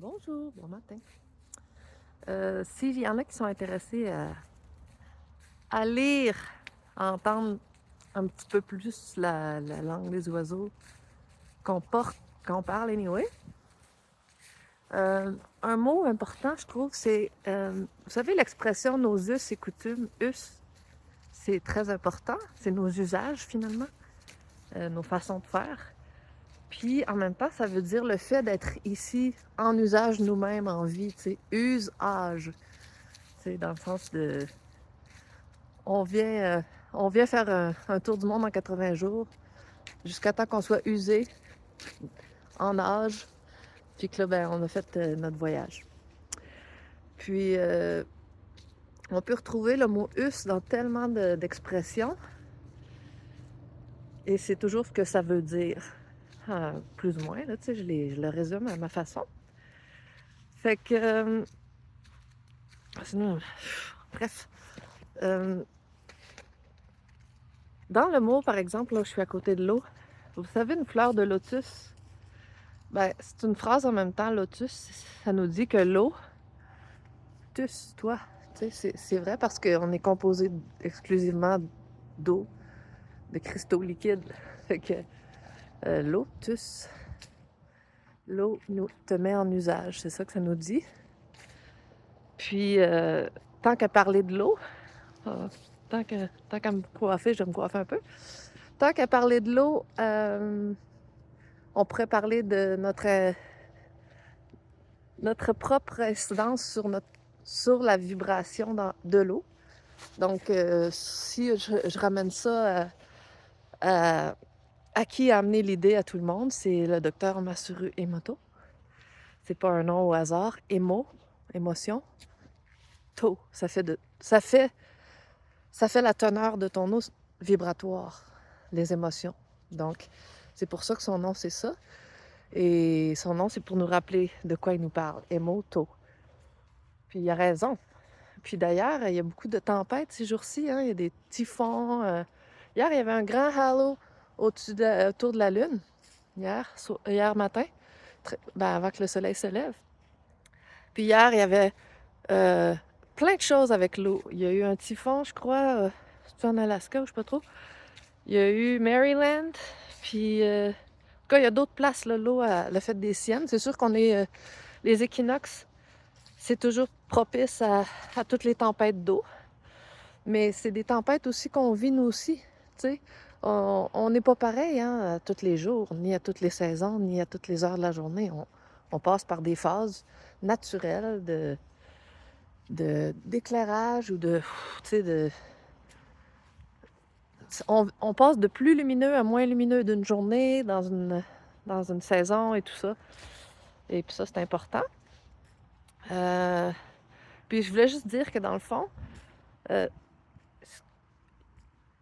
Bonjour, bon matin. S'il y en a qui sont intéressés à lire, à entendre un petit peu plus la langue des oiseaux qu'on porte, qu'on parle anyway, un mot important, je trouve, c'est, vous savez, l'expression nos us et coutumes, us, c'est très important, c'est nos usages finalement, nos façons de faire. Puis en même temps, ça veut dire le fait d'être ici en usage nous-mêmes, en vie, tu sais, use-âge. C'est dans le sens de on vient, on vient faire un tour du monde en 80 jours jusqu'à temps qu'on soit usé, en âge, puis que là, ben, on a fait notre voyage. Puis, on peut retrouver le mot us dans tellement d'expressions et c'est toujours ce que ça veut dire, plus ou moins, là, tu sais, je le résume à ma façon. Fait que, sinon, bref, euh, dans le mot, par exemple, là, je suis à côté de l'eau, vous savez, une fleur de lotus, ben, c'est une phrase en même temps, lotus, ça nous dit que l'eau, tus, toi, tu sais, c'est vrai parce qu'on est composé exclusivement d'eau, de cristaux liquides. Fait que l'eau, tus, l'eau nous te met en usage, c'est ça que ça nous dit. Puis, tant qu'à parler de l'eau, euh, tant qu'à me coiffer, je vais me coiffer un peu. Tant qu'à parler de l'eau, on pourrait parler de notre propre incidence sur la vibration de l'eau. Donc, si je ramène ça à qui a amené l'idée à tout le monde, c'est le docteur Masaru Emoto. C'est pas un nom au hasard. Émotion. To, ça fait la teneur de ton eau vibratoire, les émotions. Donc, c'est pour ça que son nom, c'est ça. Et son nom, c'est pour nous rappeler de quoi il nous parle. Emoto. Puis il a raison. Puis d'ailleurs, il y a beaucoup de tempêtes ces jours-ci, hein. Il y a des typhons. Hier, il y avait un grand halo autour de la Lune, hier matin, avant que le soleil se lève. Puis hier, il y avait euh, plein de choses avec l'eau. Il y a eu un typhon, je crois, c'est en Alaska ou je sais pas trop. Il y a eu Maryland, puis en tout cas, il y a d'autres places, là, l'eau a le fait des siennes. C'est sûr qu'on est les équinoxes, c'est toujours propice à toutes les tempêtes d'eau. Mais c'est des tempêtes aussi qu'on vit nous aussi, tu sais. On n'est pas pareil, hein, à tous les jours, ni à toutes les saisons, ni à toutes les heures de la journée. On passe par des phases naturelles d'éclairage ou tu sais, on passe de plus lumineux à moins lumineux d'une journée dans une saison et tout ça. Et puis ça, c'est important. Euh, puis je voulais juste dire que dans le fond, euh,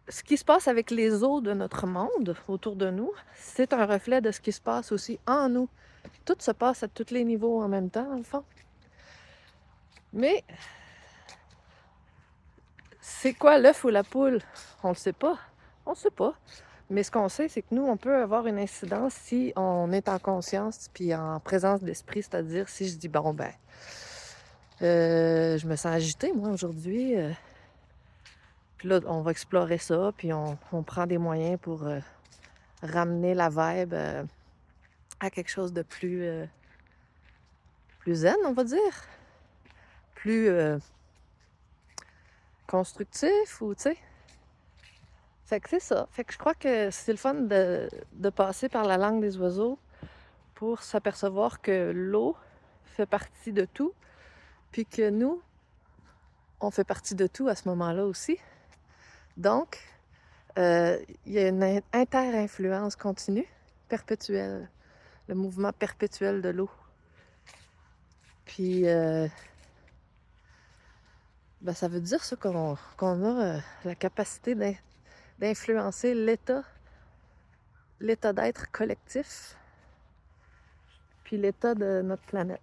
ce qui se passe avec les eaux de notre monde autour de nous, c'est un reflet de ce qui se passe aussi en nous. Tout se passe à tous les niveaux en même temps, dans le fond. Mais c'est quoi l'œuf ou la poule? On le sait pas. On le sait pas. Mais ce qu'on sait, c'est que nous, on peut avoir une incidence si on est en conscience puis en présence d'esprit, c'est-à-dire si je dis, bon, ben, je me sens agitée, moi, aujourd'hui. Puis là, on va explorer ça, puis on prend des moyens pour ramener la vibe à quelque chose de plus zen, on va dire, plus constructif ou tu sais. Fait que c'est ça. Fait que je crois que c'est le fun de passer par la langue des oiseaux pour s'apercevoir que l'eau fait partie de tout, puis que nous, on fait partie de tout à ce moment-là aussi. Donc, il y a une inter-influence continue, perpétuelle, le mouvement perpétuel de l'eau. Puis, ben, ça veut dire ça qu'on a la capacité d'influencer l'état d'être collectif, puis l'état de notre planète.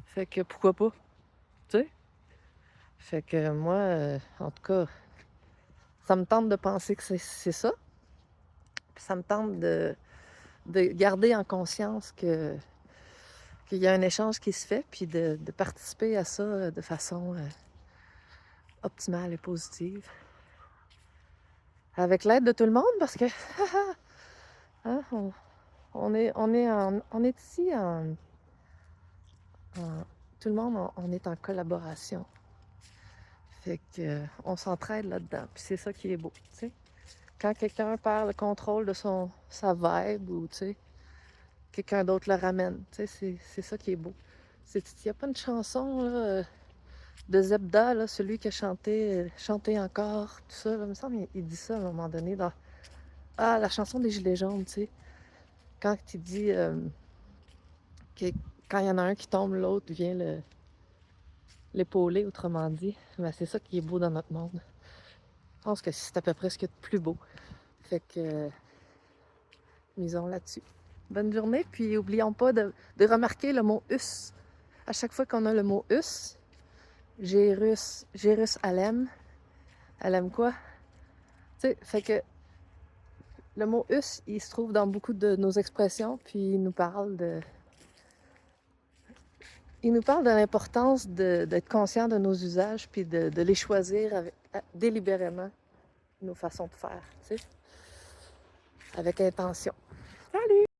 Fait que pourquoi pas, tu sais? Fait que moi, en tout cas, ça me tente de penser que c'est ça. Puis ça me tente de garder en conscience que qu'il y a un échange qui se fait, puis de participer à ça de façon optimale et positive. Avec l'aide de tout le monde, parce que hein, on est ici tout le monde, on est en collaboration. Fait que on s'entraide là-dedans. Puis c'est ça qui est beau, tu sais. Quand quelqu'un perd le contrôle de sa vibe ou, tu sais, quelqu'un d'autre le ramène. Tu sais, c'est ça qui est beau. Il n'y a pas une chanson là, de Zebda, là, celui qui a chanté encore, tout ça. Là, il me semble il dit ça à un moment donné dans la chanson des Gilets jaunes, tu sais. Quand il dit que quand il y en a un qui tombe, l'autre vient l'épauler, autrement dit. Ben, c'est ça qui est beau dans notre monde. Je pense que c'est à peu près ce qu'il y a de plus beau. Fait que misons là-dessus. Bonne journée, puis oublions pas de remarquer le mot us. À chaque fois qu'on a le mot us, Gérus Alem. Alem quoi? Tu sais, fait que le mot us, il se trouve dans beaucoup de nos expressions, puis il nous parle de l'importance d'être conscient de nos usages, puis de les choisir délibérément, nos façons de faire, tu sais, avec intention. Salut!